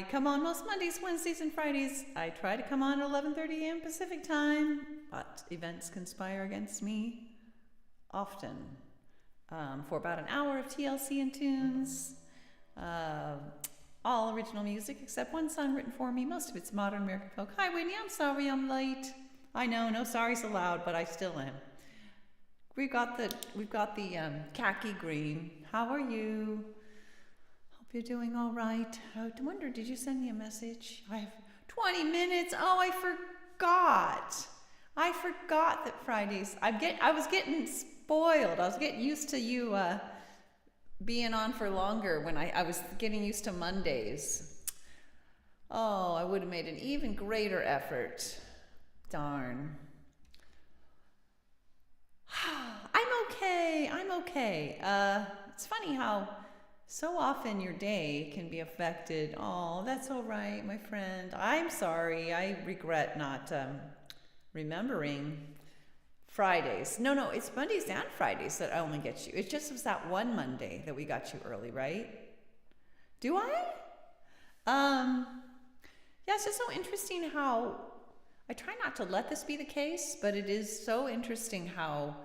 I come on most Mondays, Wednesdays, and Fridays. I try to come on at 11:30 a.m. Pacific time, but events conspire against me often. For about an hour of TLC and tunes. All original music except one song written for me. Most of it's modern American folk. Hi, Whitney. I'm sorry I'm late. I know, no sorry's allowed, but I still am. We've got the khaki green. How are you? Hope you're doing all right. I wonder, did you send me a message? I have 20 minutes. Oh, I forgot. I forgot that Fridays. I was getting spoiled. I was getting used to you being on for longer when I was getting used to Mondays. Oh, I would have made an even greater effort. Darn. I'm okay. It's funny how so often your day can be affected. Oh, that's all right, my friend. I'm sorry. I regret not remembering Fridays. No, it's Mondays and Fridays that I only get you. It just was that one Monday that we got you early, right? Do I? Yeah, it's just so interesting how I try not to let this be the case, but it is so interesting how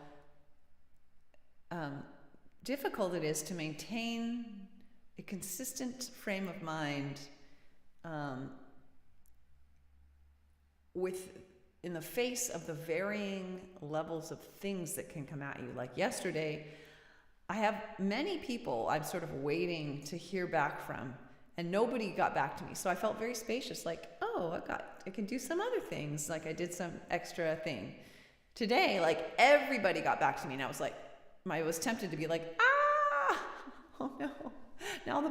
difficult it is to maintain a consistent frame of mind in the face of the varying levels of things that can come at you. Like yesterday, I have many people I'm sort of waiting to hear back from, and nobody got back to me. So I felt very spacious, like, oh, I can do some other things. Like I did some extra thing. Today, like everybody got back to me, and I was like, I was tempted to be like, oh no. Now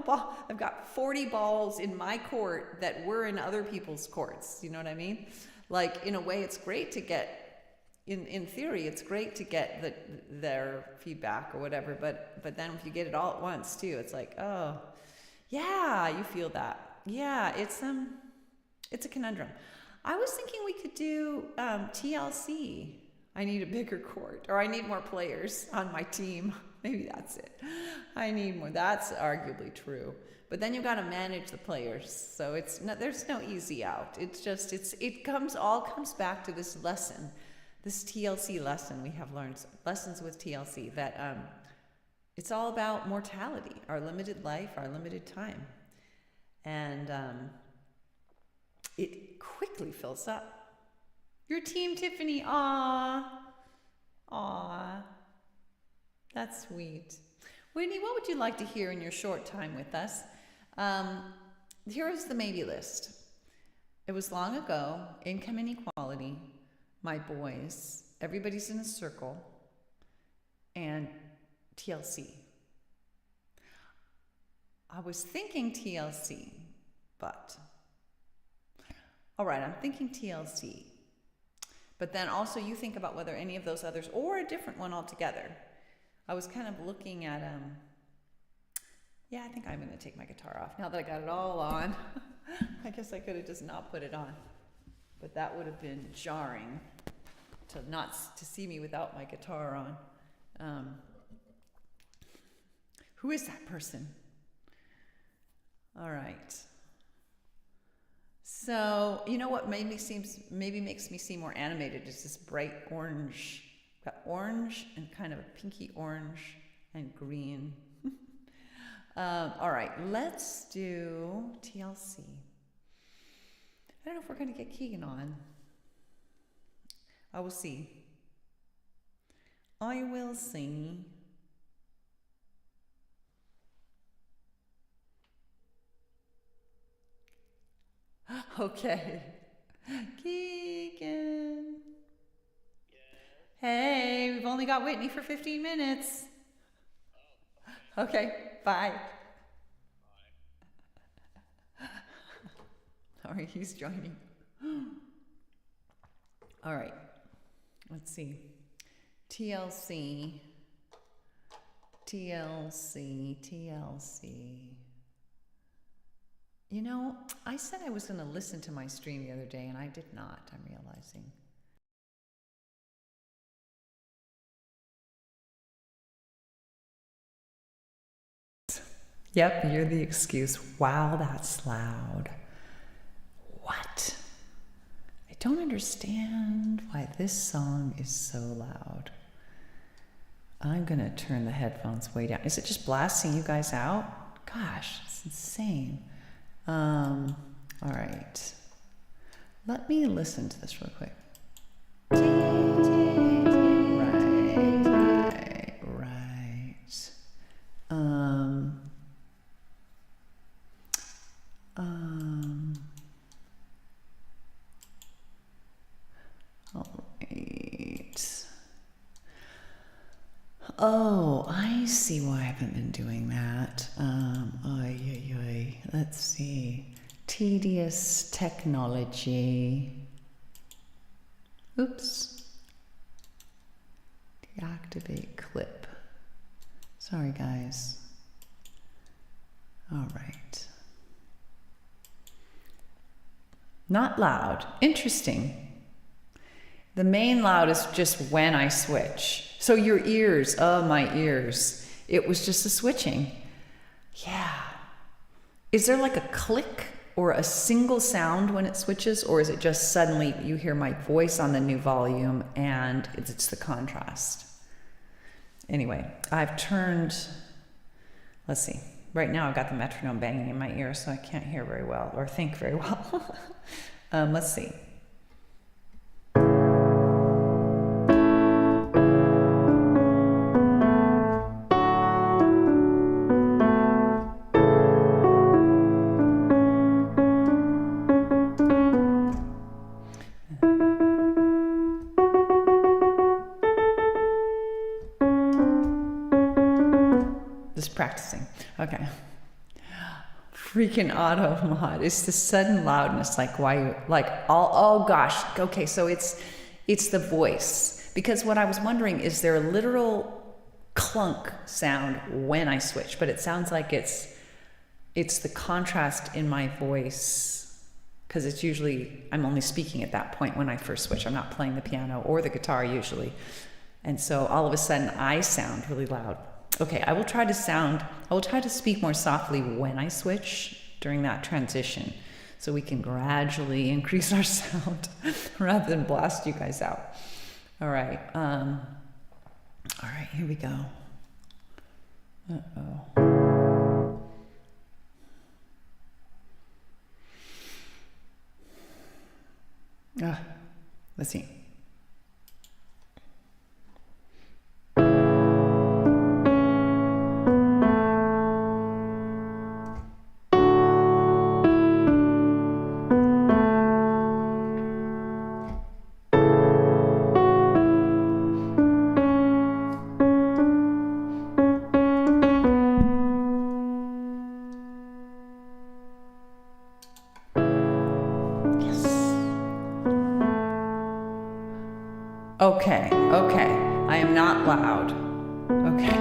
I've got 40 balls in my court that were in other people's courts. You know what I mean? Like in a way, it's great to get, in theory, it's great to get their feedback or whatever. But then if you get it all at once too, it's like, oh, yeah, you feel that. Yeah, it's a conundrum. I was thinking we could do TLC. I need a bigger court, or I need more players on my team. Maybe that's it. I need more. That's arguably true. But then you've got to manage the players, so there's no easy out. It's just it all comes back to this lesson, this TLC lesson we have learned, lessons with TLC, that it's all about mortality, our limited life, our limited time, and it quickly fills up. Your team, Tiffany. Aw, that's sweet. Whitney, what would you like to hear in your short time with us? Here is the maybe list. It was long ago, income inequality, my boys, everybody's in a circle, and TLC. I was thinking TLC, but all right, I'm thinking TLC. But then also you think about whether any of those others, or a different one altogether. I was kind of looking at, yeah, I think I'm going to take my guitar off now that I got it all on. I guess I could have just not put it on, but that would have been jarring to see me without my guitar on. Who is that person? All right. So, you know what maybe makes me seem more animated is this bright orange. Got orange and kind of a pinky orange and green. All right, let's do TLC. I don't know if we're going to get Keegan on. I will see. I will see. Okay. Keegan. Hey, we've only got Whitney for 15 minutes. Okay, bye. All right, he's joining. All right, let's see. TLC. You know, I said I was going to listen to my stream the other day, and I did not, I'm realizing. Yep, you're the excuse. Wow, that's loud. What? I don't understand why this song is so loud. I'm gonna turn the headphones way down. Is it just blasting you guys out? Gosh, it's insane. All right. Let me listen to this real quick. Oh, I see why I haven't been doing that. Let's see. Tedious technology. Oops. Deactivate clip. Sorry, guys. All right. Not loud. Interesting. The main loud is just when I switch. So your ears, oh, my ears. It was just the switching. Yeah. Is there like a click or a single sound when it switches? Or is it just suddenly you hear my voice on the new volume and it's the contrast? Anyway, I've turned, let's see. Right now I've got the metronome banging in my ear, so I can't hear very well or think very well. Let's see. Just practicing. Okay. Freaking auto mod. It's the sudden loudness. Like why you like oh gosh. Okay, so it's the voice. Because what I was wondering, is there a literal clunk sound when I switch? But it sounds like it's the contrast in my voice. Because it's usually I'm only speaking at that point when I first switch. I'm not playing the piano or the guitar usually. And so all of a sudden I sound really loud. Okay, I will try to speak more softly when I switch during that transition so we can gradually increase our sound rather than blast you guys out. All right, here we go. Let's see. Okay. I am not loud. Okay.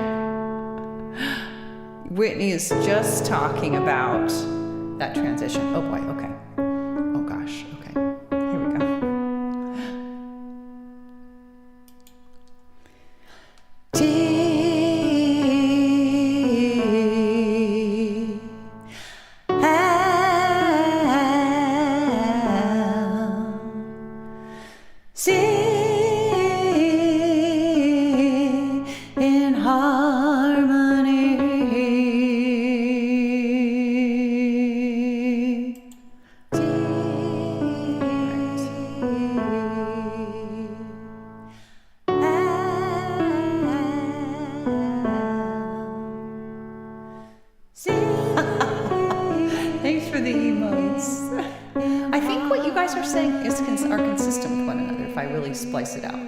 Whitney is just talking about that transition. Oh boy, okay. Oh gosh, okay. Here we go. Thanks for the emotes. I think what you guys are saying are consistent with one another if I really splice it out.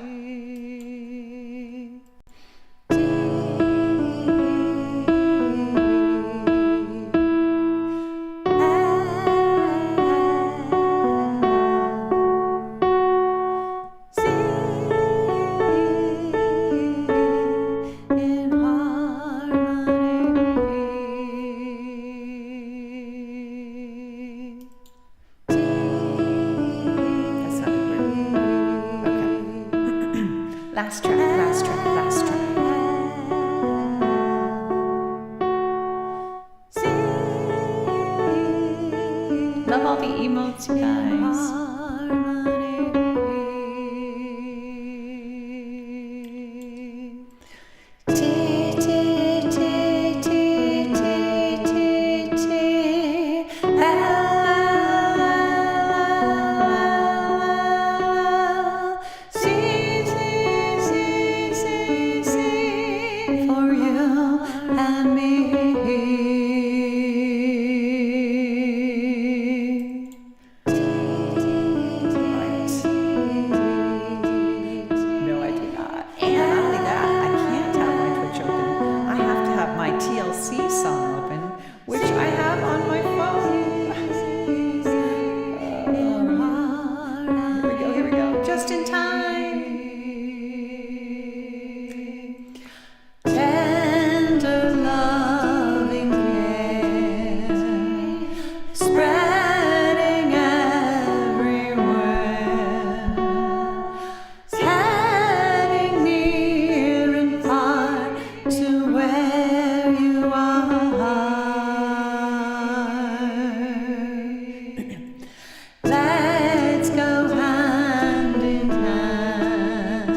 Last track. See Love all the emotes, you guys. TLC song open, which I have on my phone. Here we go. Just in time. Tender loving care, spreading everywhere, heading near and far to where you are. Let's go hand in hand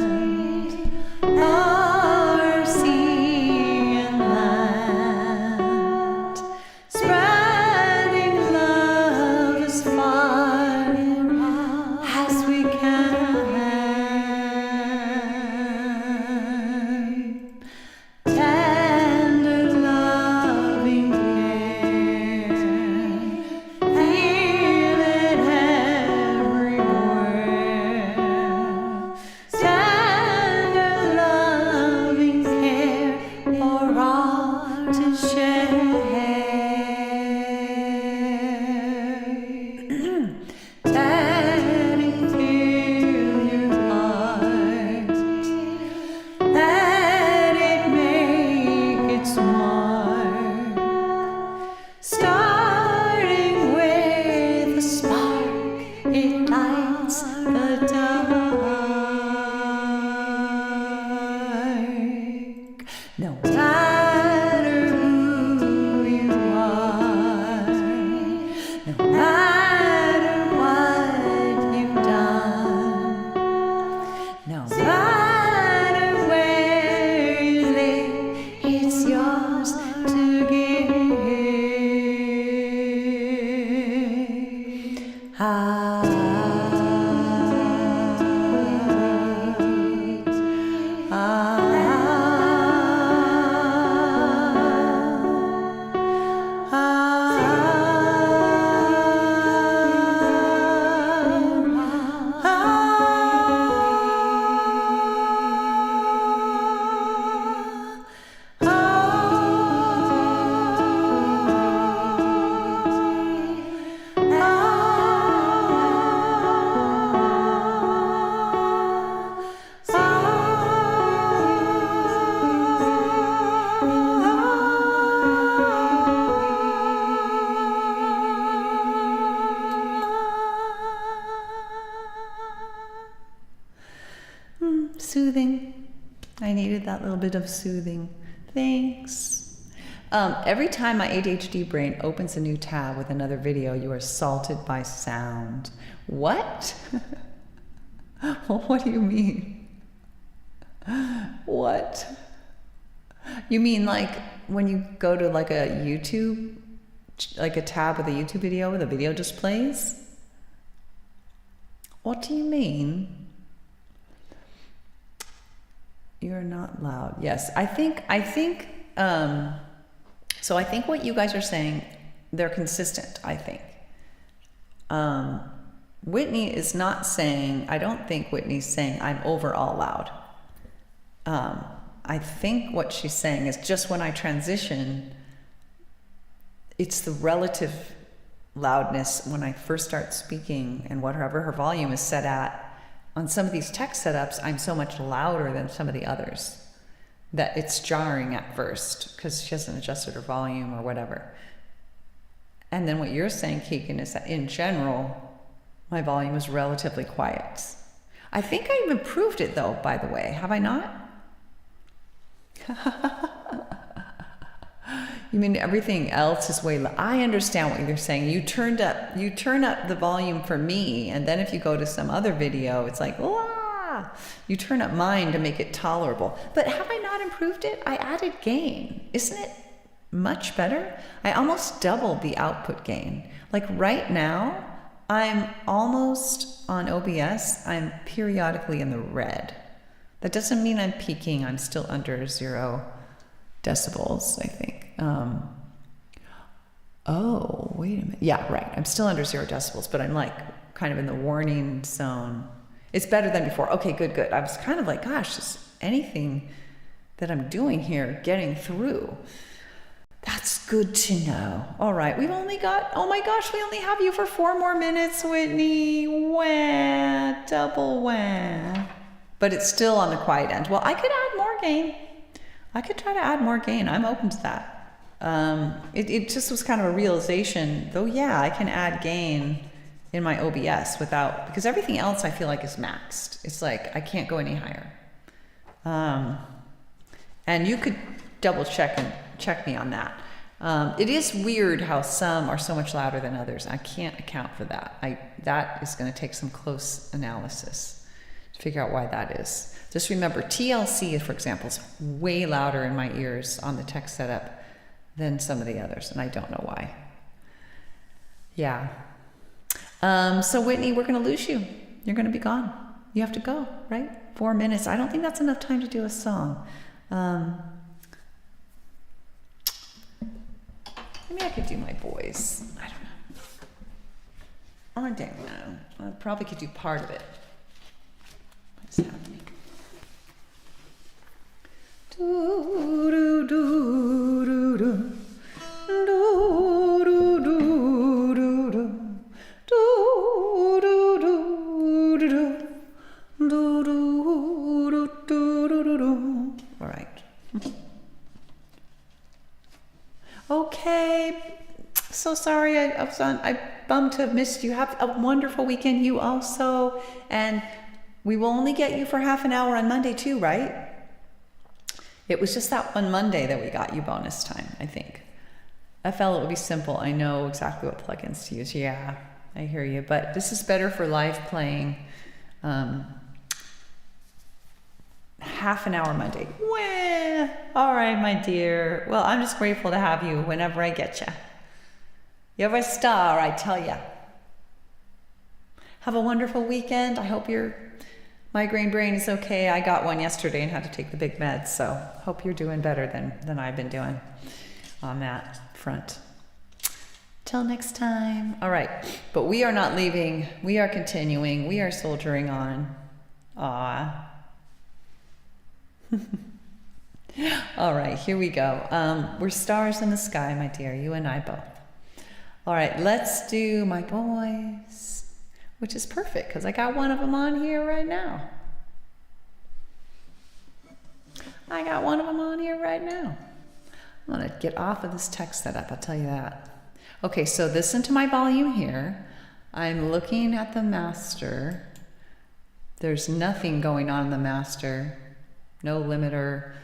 o'er sea and land, spreading love as far as we can. Tender loving care, feel it everywhere. Tender loving care for all to share. Let it fill your heart. Let it make its mark, starting with a spark. It lights the dark. No matter who you are, no matter what you've done, no matter where you live, it's yours to give. Soothing. I needed that little bit of soothing. Thanks. Every time my ADHD brain opens a new tab with another video, you are salted by sound. What? Well, what do you mean? What? You mean like when you go to like a YouTube, like a tab with a YouTube video, the video just plays? What do you mean? You're not loud. Yes, I think, so I think what you guys are saying, they're consistent, I think. Whitney is not saying, I don't think Whitney's saying I'm overall loud. I think what she's saying is just when I transition, it's the relative loudness when I first start speaking and whatever her volume is set at. On some of these tech setups, I'm so much louder than some of the others that it's jarring at first because she hasn't adjusted her volume or whatever. And then what you're saying, Keegan, is that in general, my volume is relatively quiet. I think I've improved it though, by the way. Have I not? You mean everything else is way low? I understand what you're saying. You turn up the volume for me, and then if you go to some other video, it's like, wah! You turn up mine to make it tolerable. But have I not improved it? I added gain. Isn't it much better? I almost doubled the output gain. Like right now, I'm almost on OBS, I'm periodically in the red. That doesn't mean I'm peaking. I'm still under 0 decibels, I think. Oh, wait a minute. Yeah, right. I'm still under 0 decibels, but I'm like kind of in the warning zone. It's better than before. Okay, good. I was kind of like, gosh, is anything that I'm doing here getting through? That's good to know. All right, we've only got, oh my gosh, we only have you for 4 more minutes, Whitney. Wah, double wah. But it's still on the quiet end. Well, I could add more gain. I could try to add more gain. I'm open to that. It just was kind of a realization, though, yeah, I can add gain in my OBS without, because everything else I feel like is maxed. It's like I can't go any higher. And you could double check me on that. It is weird how some are so much louder than others. I can't account for that. That is going to take some close analysis to figure out why that is. Just remember, TLC, for example, is way louder in my ears on the tech setup than some of the others, and I don't know why. Yeah. So Whitney, we're going to lose you. You're going to be gone. You have to go, right? 4 minutes. I don't think that's enough time to do a song. Maybe I could do my boys. I don't know. I probably could do part of it. What's happening? Do, do, do, do, do. Do, do, do, do, do. Do, do, do, do, do. Do, do, do, do, do, do. All right. Okay. So sorry I bummed to have missed you. Have a wonderful weekend, you also. And we will only get you for half an hour on Monday too, right? It was just that one Monday that we got you bonus time, I think. I felt it would be simple. I know exactly what plugins to use. Yeah, I hear you. But this is better for live playing. Half an hour Monday. Wah! All right, my dear. Well, I'm just grateful to have you whenever I get you. You're a star, I tell ya. Have a wonderful weekend. I hope your migraine brain is okay. I got one yesterday and had to take the big meds, so hope you're doing better than I've been doing on that front. Till next time. All right, but we are not leaving. We are continuing. We are soldiering on. Aw. All right, here we go. We're stars in the sky, my dear, you and I both. All right, let's do my boys, which is perfect because I got one of them on here right now. I'm gonna get off of this tech setup, I'll tell you that. Okay, so listen to my volume here. I'm looking at the master. There's nothing going on in the master. No limiter.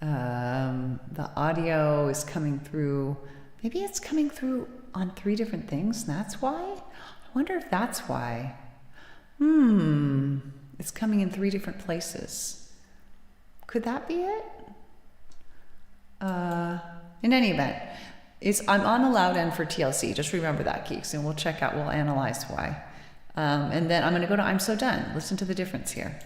The audio is coming through. Maybe it's coming through on 3 different things. And that's why. I wonder if that's why. It's coming in 3 different places. Could that be it? In any event, I'm on the loud end for TLC. Just remember that, geeks, and we'll analyze why. And then I'm going to go to I'm So Done. Listen to the difference here.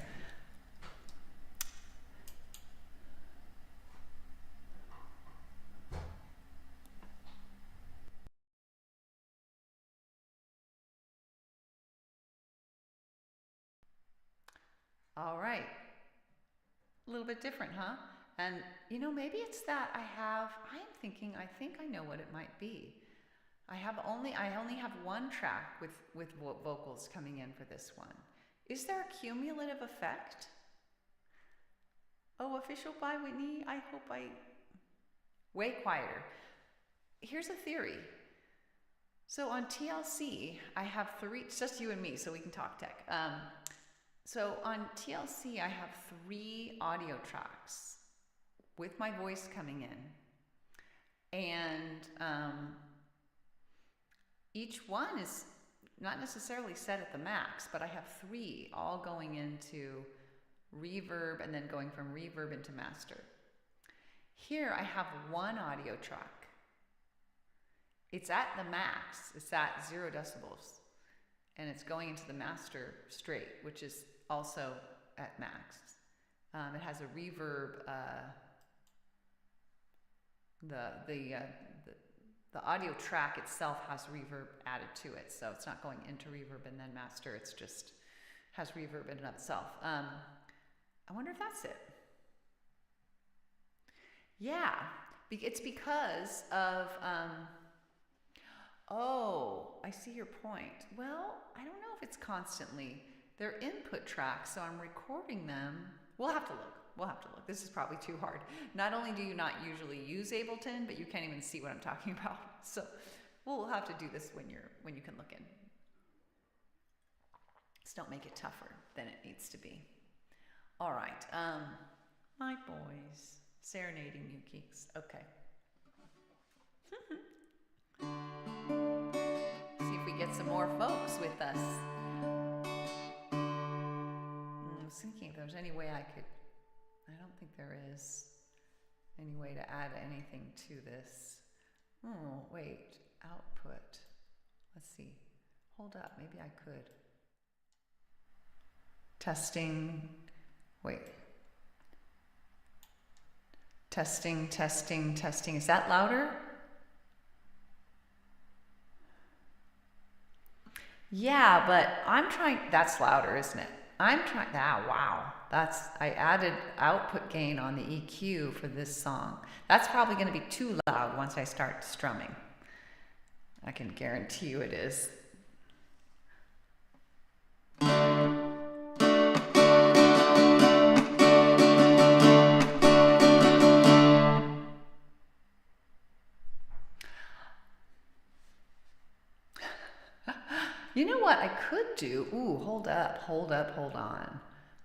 All right. A little bit different, huh? And, maybe it's that I think I know what it might be. I only have 1 track with vocals coming in for this one. Is there a cumulative effect? Oh, official by Whitney. I hope way quieter. Here's a theory. So on TLC, I have 3, it's just you and me, so we can talk tech. So on TLC, I have 3 audio tracks. with my voice coming in. And each one is not necessarily set at the max, but I have 3 all going into reverb and then going from reverb into master. Here I have 1 audio track. It's at the max, it's at 0 decibels, and it's going into the master straight, which is also at max. It has a reverb, the audio track itself has reverb added to it, so it's not going into reverb and then master, it's just has reverb in and of itself. I wonder if that's it. Yeah, it's because of, oh, I see your point. Well, I don't know if it's constantly. They're input tracks, so I'm recording them. We'll have to look. This is probably too hard. Not only do you not usually use Ableton, but you can't even see what I'm talking about. So we'll have to do this when you can look in. Just don't make it tougher than it needs to be. All right, my boys serenading you geeks. Okay. See if we get some more folks with us. I was thinking if there's any way I don't think there is any way to add anything to this. Oh, wait, output. Let's see. Hold up, maybe I could. Testing, wait. Testing. Is that louder? Yeah, but I'm trying, that's louder, isn't it? Wow. I added output gain on the EQ for this song. That's probably going to be too loud once I start strumming. I can guarantee you it is. You know what I could do? Ooh, hold on.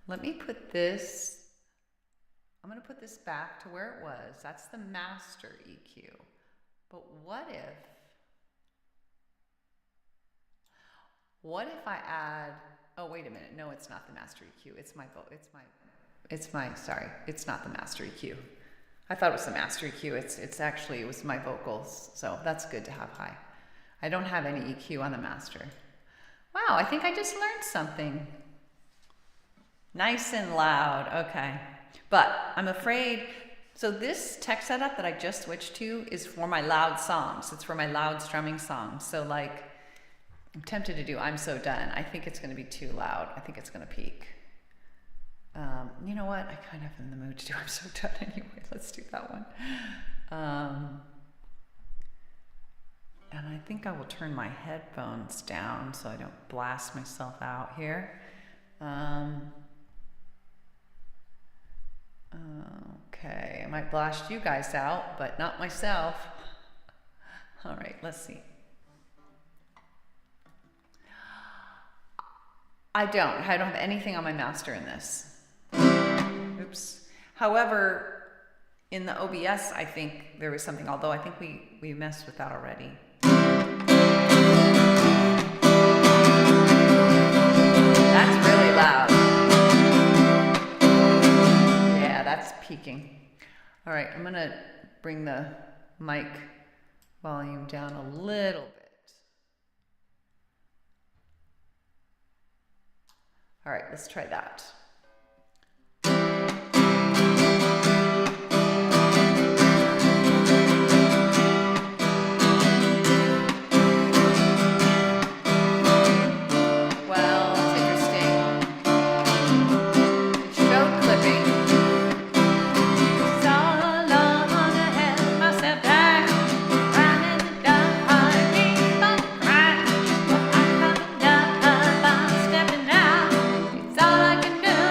Let me put this, I'm going to put this back to where it was. That's the master EQ. But what if I add, oh, wait a minute. No, it's not the master EQ. It's not the master EQ. I thought it was the master EQ. It was my vocals. So that's good to have high. I don't have any EQ on the master. Wow, I think I just learned something. Nice and loud, okay. But I'm afraid, so this tech setup that I just switched to is for my loud songs. It's for my loud strumming songs. So like, I'm tempted to do I'm So Done. I think it's gonna be too loud. I think it's gonna peak. You know what? I kind of am in the mood to do I'm So Done anyway. Let's do that one. And I think I will turn my headphones down so I don't blast myself out here. Okay, I might blast you guys out, but not myself. All right, let's see. I don't have anything on my master in this. Oops. However, in the OBS, I think there was something, although I think we messed with that already. That's really loud. Yeah, that's peaking. All right, I'm gonna bring the mic volume down a little bit. All right, let's try that. All I can do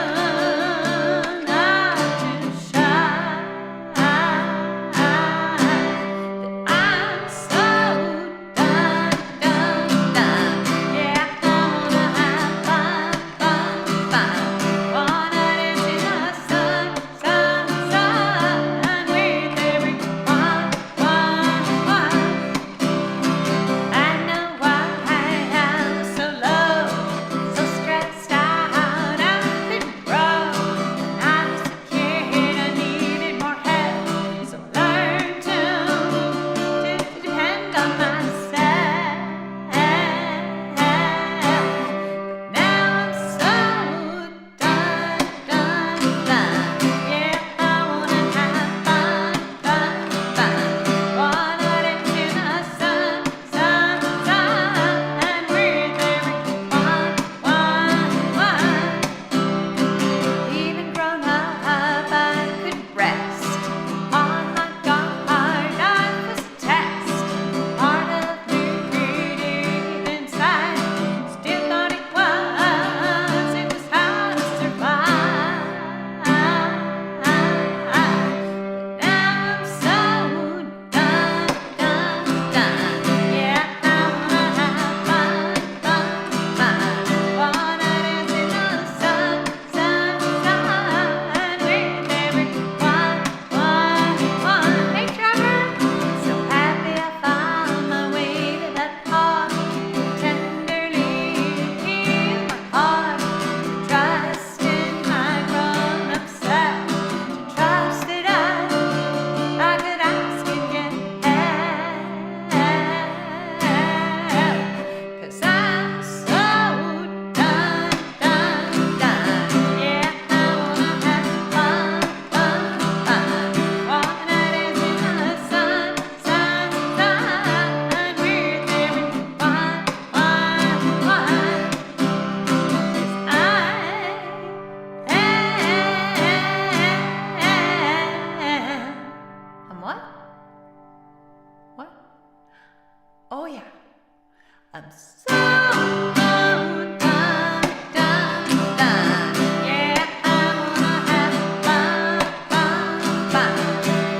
What? What? Oh yeah. I'm so done, done, done. Yeah, I wanna have fun, fun, fun.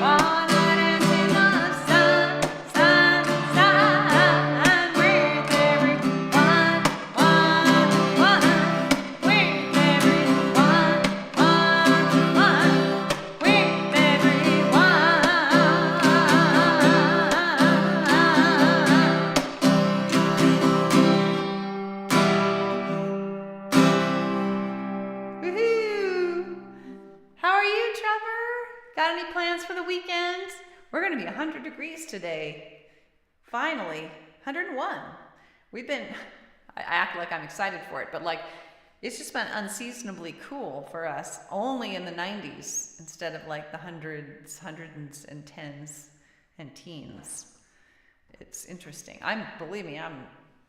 Wanna dance in the sun, sun, sun. With everyone, one, one. With everyone, one, one. With everyone. Woohoo! How are you, Trevor? Got any plans for the weekend? We're going to be 100 degrees today. Finally, 101. I act like I'm excited for it, but like, it's just been unseasonably cool for us, only in the 90s instead of like the hundreds and tens and teens. It's interesting. Believe me,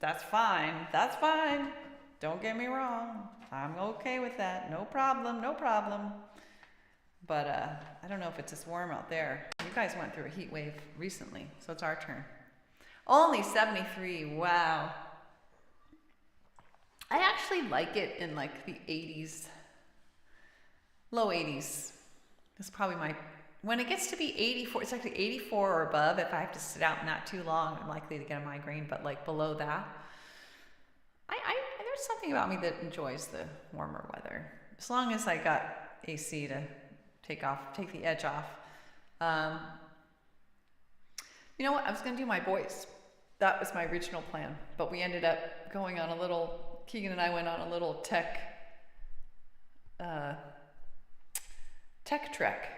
that's fine. That's fine. Don't get me wrong. I'm okay with that. No problem, no problem. But I don't know if it's as warm out there. You guys went through a heat wave recently, so it's our turn. Only 73, wow. I actually like it in like the 80s, low 80s. That's probably when it gets to be 84, it's actually 84 or above. If I have to sit out not too long, I'm likely to get a migraine, but like below that, there's something about me that enjoys the warmer weather. As long as I got AC to take the edge off. You know what? I was going to do my voice. That was my original plan, but we ended up going on Keegan and I went on a little tech trek.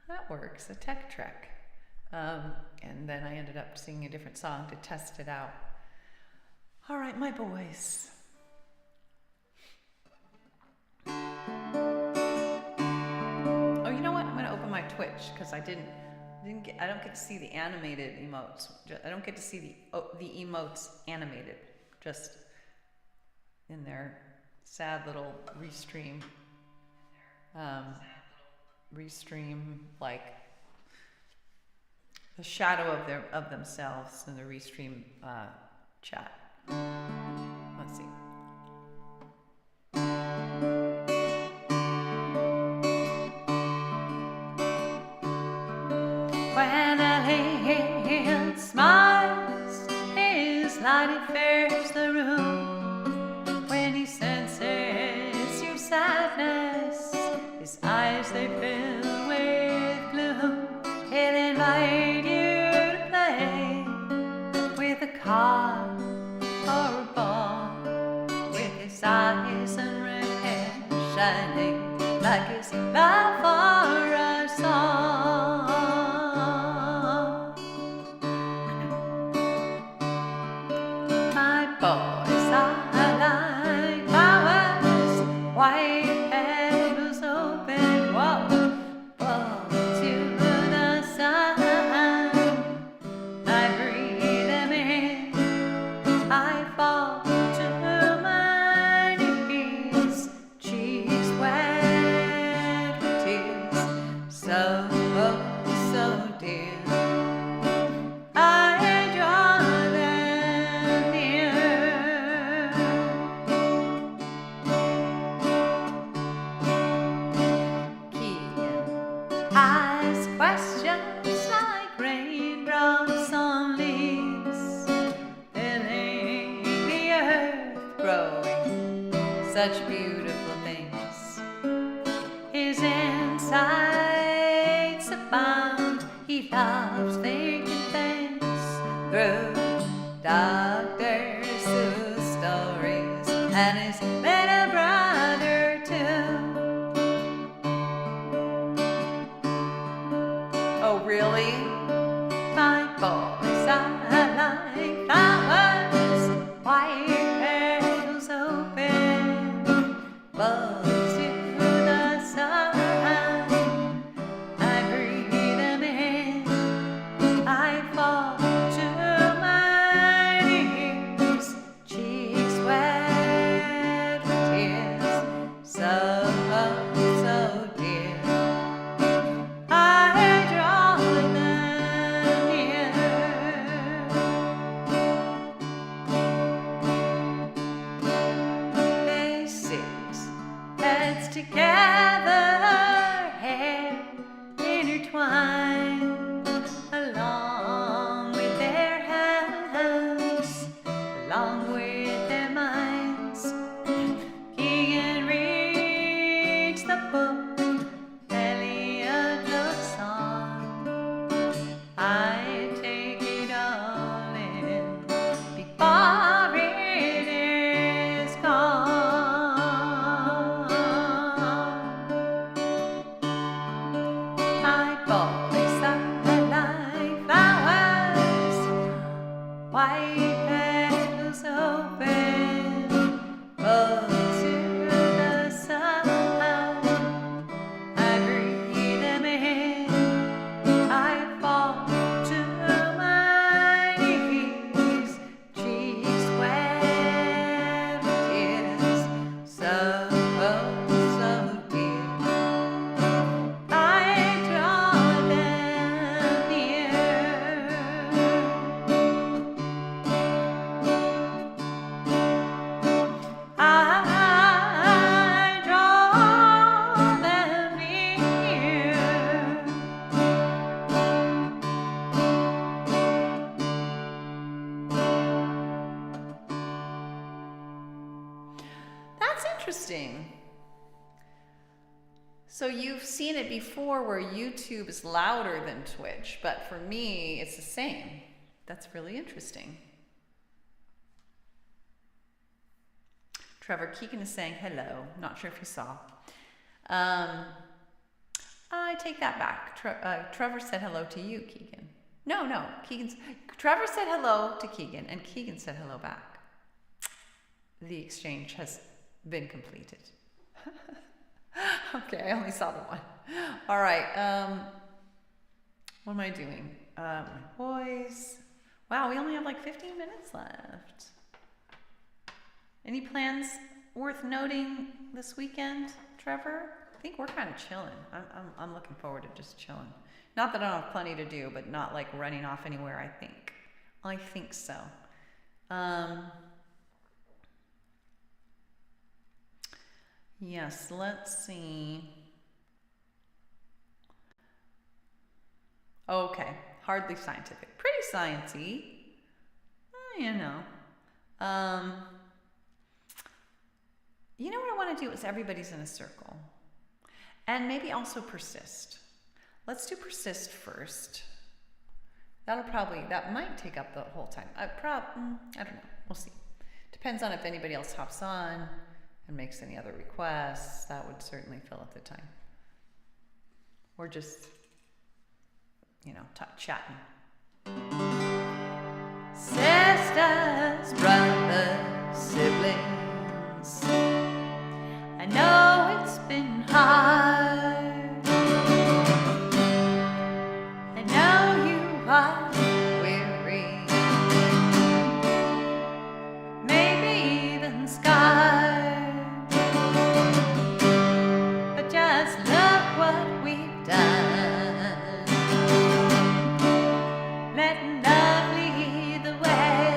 That works, a tech trek. And then I ended up singing a different song to test it out. All right, my boys. Oh, you know what? I'm going to open my Twitch because I don't get to see the animated emotes. I don't get to see the emotes animated, just in their sad little restream. Like the shadow of themselves in the restream chat. Let's see. When a hand smiles, his light it fills the room. When he senses your sadness, his eyes they fill with gloom. He'll invite you to play with a card or a ball, with his eyes and red hair shining like his love for us all. My boys are like flowers, white petals open, whoa, whoa, to the sun. I breathe them in, I fall to my knees, cheeks wet with tears, so dear. I draw them near. Keegan asks questions like raindrops on leaves, filling the earth, growing such beautiful things. His insights abound. He loves thinking things through. Doctors who stories and his little brother too. Oh really? My boys are like flowers, white petals open, buds to the sun. I breathe them in, I fall to my knees, cheeks wet with tears, so dear. I intertwined along with their hands, along with their minds. Keegan reads the book, Elliot looks on. I take it all in before it is gone. My boys are like flowers, white petals open, rose to the sun. I breathe them in, I fall to my knees, cheeks wet with tears, so dear. I draw them near. I draw them near. That's interesting. So you've seen it before where YouTube is louder than Twitch, but for me, it's the same. That's really interesting. Trevor, Keegan is saying hello. Not sure if you saw. I take that back. Trevor said hello to you, Keegan. No, Trevor said hello to Keegan, and Keegan said hello back. The exchange has been completed. Okay, I only saw the one. All right. What am I doing? My boys. Wow, we only have like 15 minutes left. Any plans worth noting this weekend, Trevor? I think we're kind of chilling. I'm looking forward to just chilling. Not that I don't have plenty to do, but not like running off anywhere, I think. I think so. Yes, let's see. Okay, hardly scientific. Pretty sciencey. You know. You know what I want to do is everybody's in a circle. And maybe also persist. Let's do persist first. That might take up the whole time. I don't know. We'll see. Depends on if anybody else hops on and makes any other requests. That would certainly fill up the time. Or just, chatting. Sisters, brothers, siblings, I know it's been hard. I know you are weary, maybe even scarred, but just look what we've done. Letting love lead the way.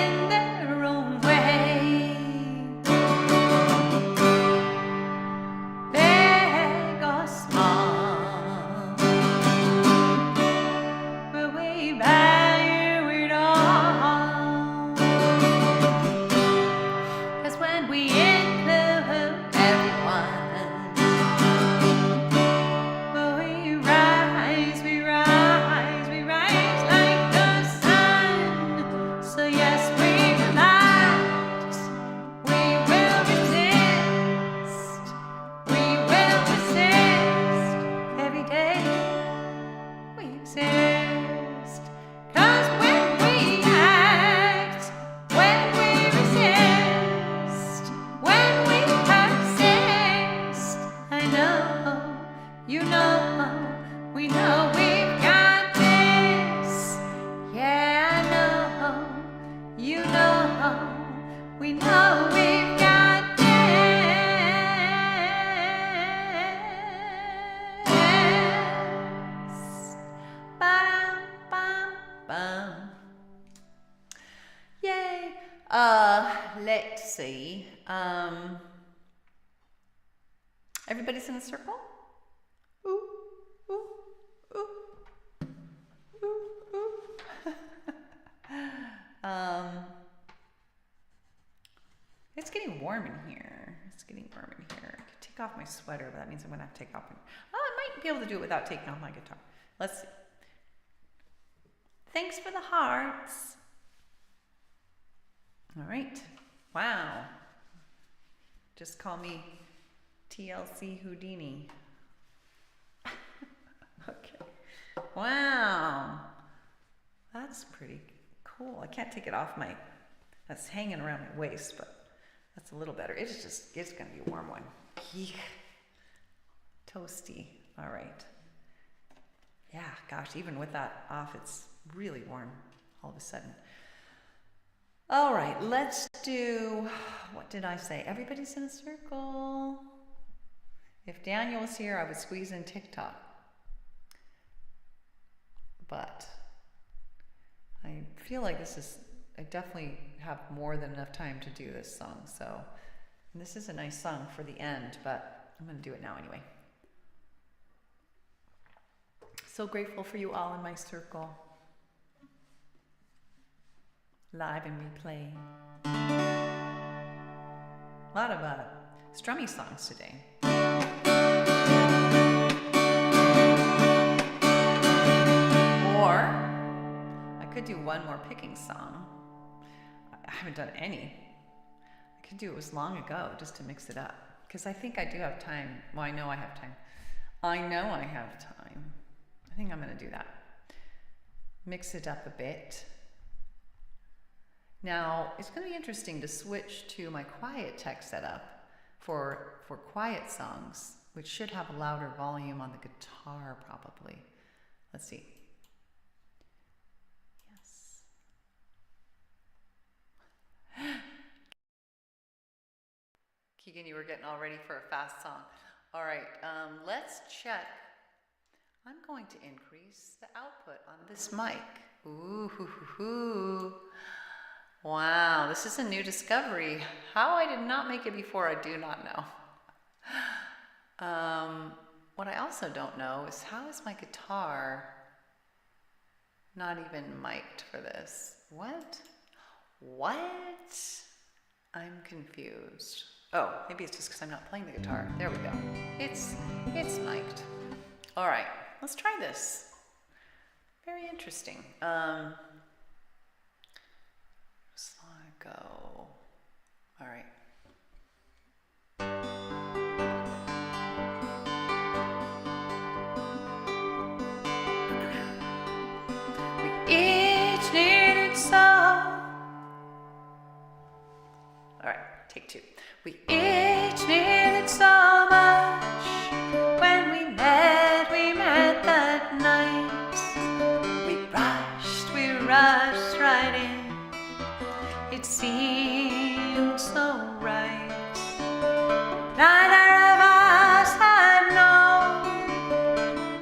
in their own way. Big or small, but we value it all. 'Cause when we include everyone, we rise, we rise, we rise like the sun. So yes, we relax, we will resist, every day we exist. 'Cause when we act, when we resist, when we persist, I know, you know, we know we've got this. Yeah, I know, you know, we know we've got this. Ba-dum-bum-bum. Yay. Let's see. Everybody's in a circle? Ooh, ooh, ooh, ooh, ooh. It's getting warm in here. It's getting warm in here. I could take off my sweater, but that means I'm gonna have to take off my, I might be able to do it without taking off my guitar. Let's see. Thanks for the hearts. All right. Wow. Just call me TLC Houdini. Okay. Wow. That's pretty cool. I can't take it off my, that's hanging around my waist, but that's a little better. It's going to be a warm one. Yeek. Toasty. All right. Yeah, gosh, even with that off, it's really warm all of a sudden. All right, let's do, what did I say? Everybody's in a circle. If Daniel was here, I would squeeze in TikTok. But I feel like I definitely have more than enough time to do this song. So this is a nice song for the end, but I'm going to do it now anyway. So grateful for you all in my circle. Live and replay. A lot of strummy songs today. Or I could do one more picking song. I haven't done any. I could do it was long ago just to mix it up. Because I think I do have time. Well, I know I have time. I know I have time. I think I'm going to do that. Mix it up a bit. Now, it's going to be interesting to switch to my quiet tech setup for quiet songs, which should have a louder volume on the guitar probably. Let's see. Yes. Keegan, you were getting all ready for a fast song. All right, let's check. I'm going to increase the output on this mic. Ooh, hoo, hoo, hoo. Wow, this is a new discovery. How I did not make it before, I do not know. What I also don't know is how is my guitar not even mic'd for this? What? What? I'm confused. Oh, maybe it's just because I'm not playing the guitar. There we go. It's mic'd. All right, let's try this. Very interesting. Just let it go. All right. We each needed some. All right, take two. We each needed so much when we met that night. We rushed right in. It seemed so right. Neither of us had known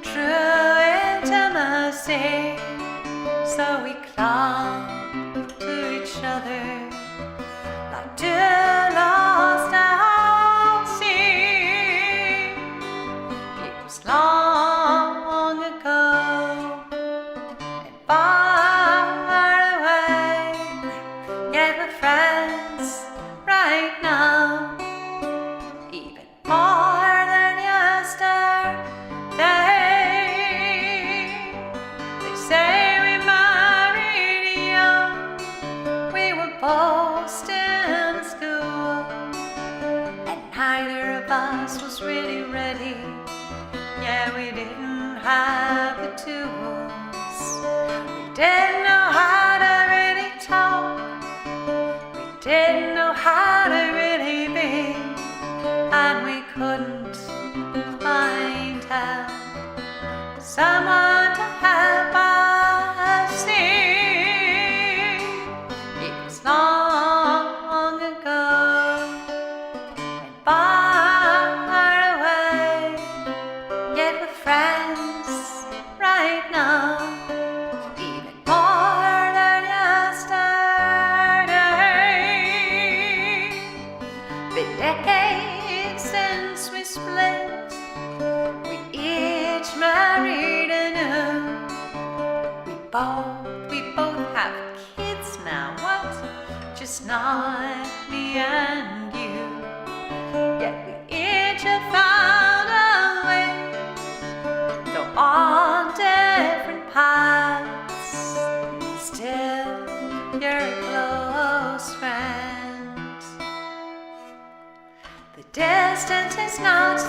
true intimacy, so we clung to each other like two lost out sea. It was long ago and far away, yet we're friends right now, even more than yesterday. They say we married young, we were both still in school, and neither of us was really ready. Yeah, we didn't have the tools. We didn't know how to really talk. We didn't know how to really be, and we couldn't find out someone to help us see. It was long ago and far away, yet we're friends right now, even more than yesterday. Been decades since we split, we each married anew. We both have kids now, what? Just not me and you. Yet we each have found a way, though on different paths, still you're a close friend. The distance is not so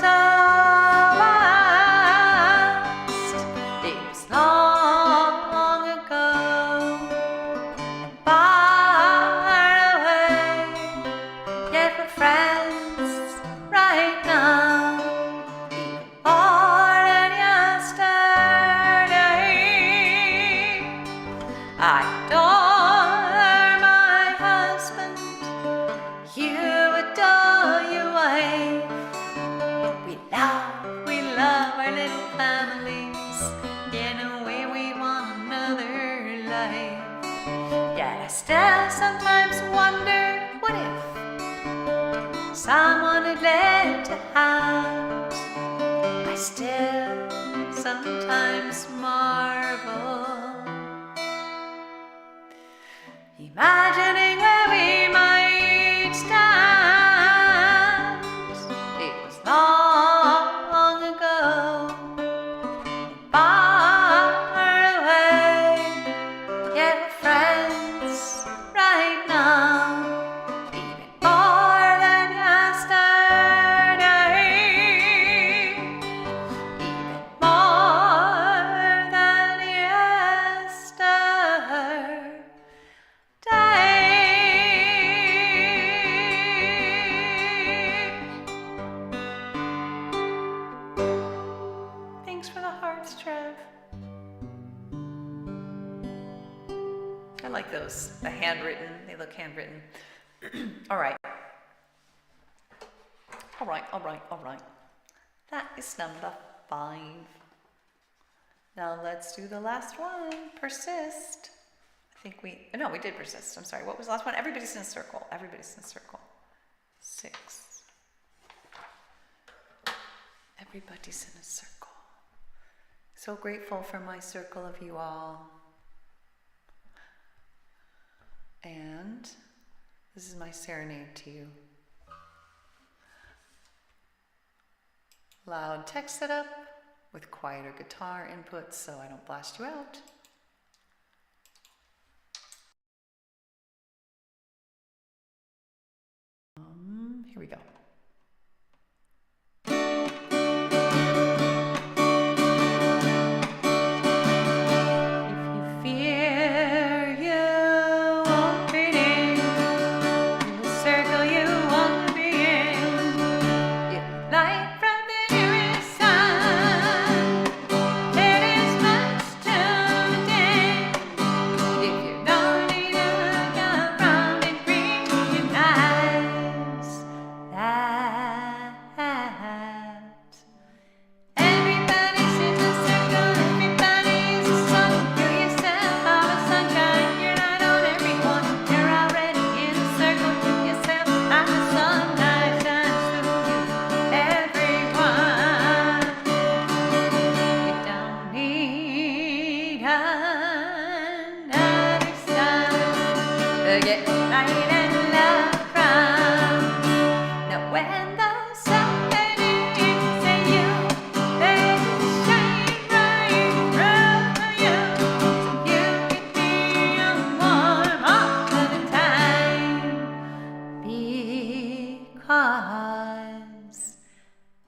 vast. It was long ago and far away, yet we're friends right now, even more than yesterday. I adore my husband, you adore your wife. We love our little families in a way we want another life. Yet I still sometimes wonder, what if someone had led to hand? I still sometimes marvel, imagining where we might stand. It was long ago and far away, yet we're friends right now, even more than yesterday. Even more than yesterday. Thanks for the hearts, Trev. I like those, the handwritten, they look handwritten. All right. That is number 5. Now let's do the last one, persist. We did persist. I'm sorry, what was the last one? Everybody's in a circle. 6. Everybody's in a circle. So grateful for my circle of you all. And this is my serenade to you. Loud text setup with quieter guitar inputs so I don't blast you out. Here we go. That Get light and love from. Now when the sun hits you, they shine right through you, so you can feel warm all the time. Because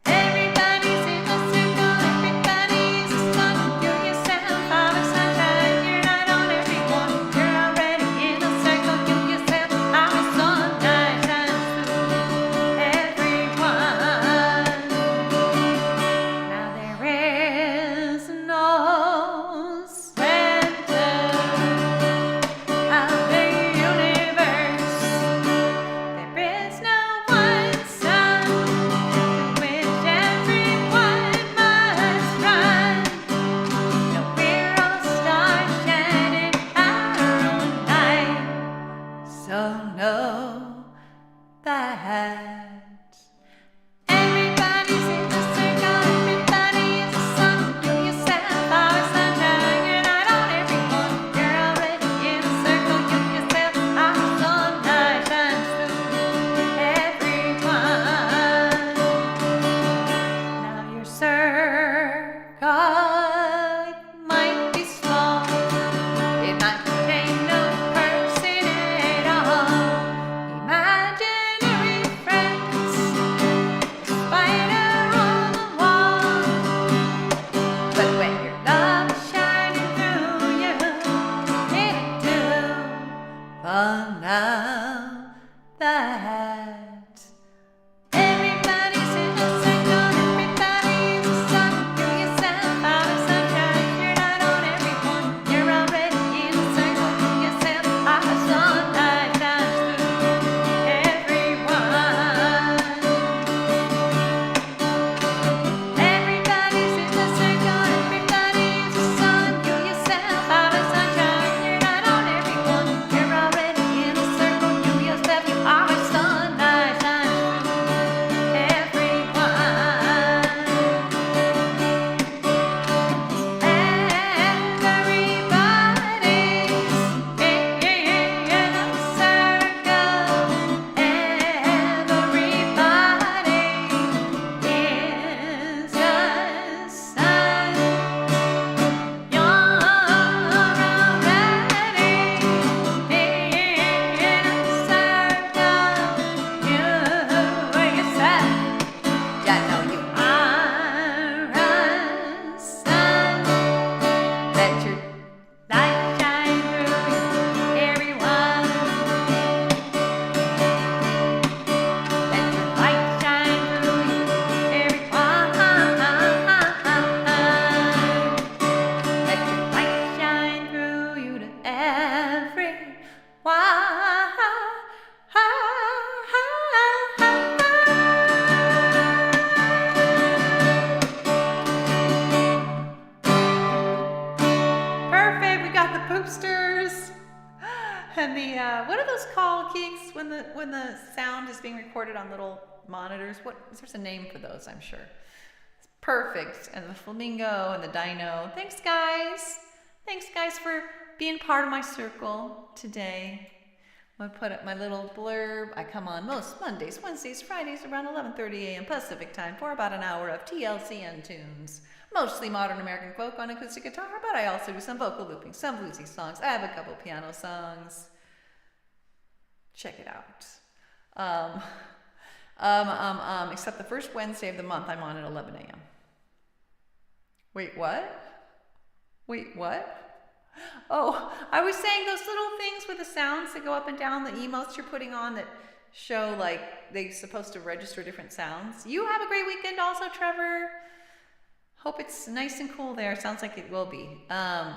everybody's in the circle, everybody's a sun. You yourself are a sunshine. You're not on everyone. You're already in the circle. You yourself are a sun that shines through everyone. Now there is no center of the universe. There is no one sun to which everyone must run. No, we're all stars shining our own light. So know that everybody's in the circle, everybody is a sun. You yourself are a sunshine. You're not on everyone. You're already in a circle. You yourself are a sun that shines through everyone. Now your circle might be small. It might contain no person at all. Imaginary friends, a spider on the wall. But when your love is shining through you, it'll do for now that everybody's in the circle, everybody's a sun. You yourself are a sunshine. You're not on everyone. You're already in the circle. You yourself are a sun that shines through everyone. Everybody's in the circle, everybody's a sun. You yourself are a sunshine. You're not on everyone. You're already in the circle. You yourself, you are a sun that shines through everyone. Everybody's in a circle. Everybody is a sun. You're already in a circle. You yourself, yeah, know you are a sun. Let your light shine through everyone. Let your light shine through everyone. Let your light shine through you to Perfect. We got the boosters and the what are those called, Keeks? When the sound is being recorded on little monitors. There's a name for those, I'm sure. It's perfect. And the flamingo and the dino. Thanks guys. Thanks guys for being part of my circle today. I'm gonna put up my little blurb. I come on most Mondays, Wednesdays, Fridays around 11:30 a.m. Pacific time for about an hour of TLCN tunes. Mostly modern American folk on acoustic guitar, but I also do some vocal looping, some bluesy songs. I have a couple piano songs. Check it out. Except the first Wednesday of the month, I'm on at 11 a.m. Wait, what? Oh, I was saying those little things with the sounds that go up and down, the emotes you're putting on that show like they're supposed to register different sounds. You have a great weekend also, Trevor. Hope it's nice and cool there. Sounds like it will be.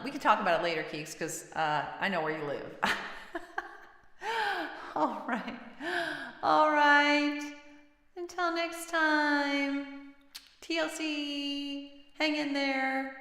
We can talk about it later, Keeks, because I know where you live. All right. Until next time, TLC, hang in there.